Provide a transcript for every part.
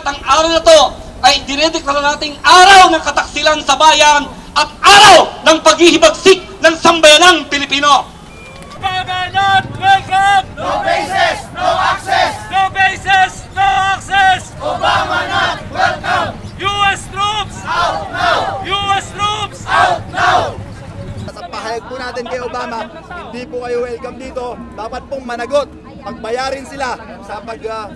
Sapagkat ang araw na to ay dinedeklara nating araw ng kataksilan sa bayan at araw ng paghihibagsik ng sambayanang Pilipino. Obama not welcome! No bases, no access! No bases, no access! Obama not welcome! US troops! Out now! US troops! Out now! Sa pahayag po natin kay Obama, hindi po kayo welcome dito. Dapat pong managot. Pagbayarin sila sa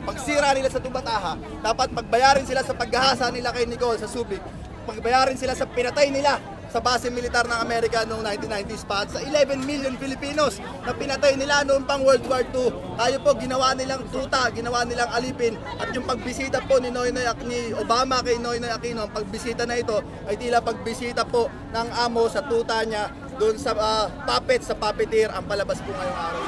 pagsira nila sa Tubataha. Dapat pagbayarin sila sa paghahasa nila kay Nicole sa Subic. Pagbayarin sila sa pinatay nila sa base militar ng Amerika noong 1990s pa at sa 11 million Filipinos na pinatay nila noong pang World War II. Tayo po ginawa nilang tuta, ginawa nilang alipin at yung pagbisita po ni Obama kay Noynoy Aquino, ang pagbisita na ito ay tila pagbisita po ng amo sa tuta niya doon sa puppet, sa puppeteer ang palabas po ngayong araw.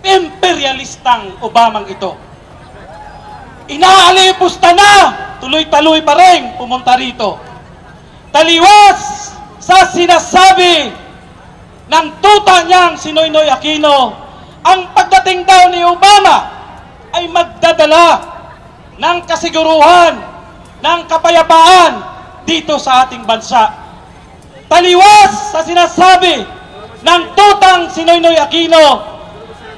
Imperialistang Obamang ito. Inaalipusta na, tuloy-tuloy pa rin pumunta rito. Taliwas sa sinasabi ng tuta niyang si Noynoy Aquino, ang pagdating daw ni Obama ay magdadala ng kasiguruhan, ng kapayapaan dito sa ating bansa. Taliwas sa sinasabi ng tutang si Noynoy Aquino,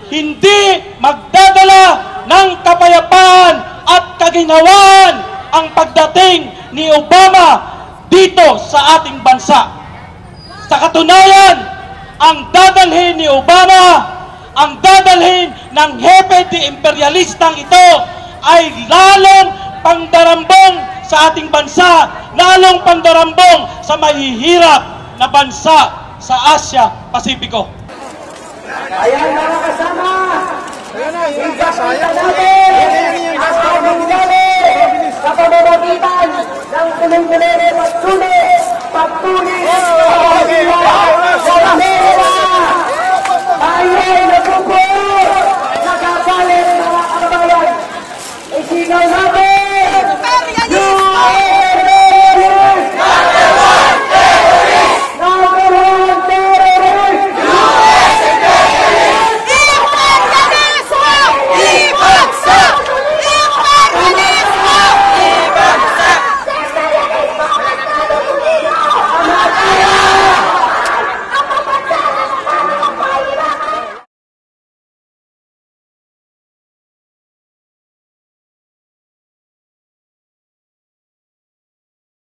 hindi magdadala ng kapayapaan at kaginhawaan ang pagdating ni Obama dito sa ating bansa. Sa katunayan, ang dadalhin ni Obama, ang dadalhin ng hepe de imperialistang ito ay lalong pandarambong sa ating bansa, lalong pandarambong sa mahihirap na bansa sa Asia Pasipiko. Ayan mga kasama! Ayan na, yung kasaya natin!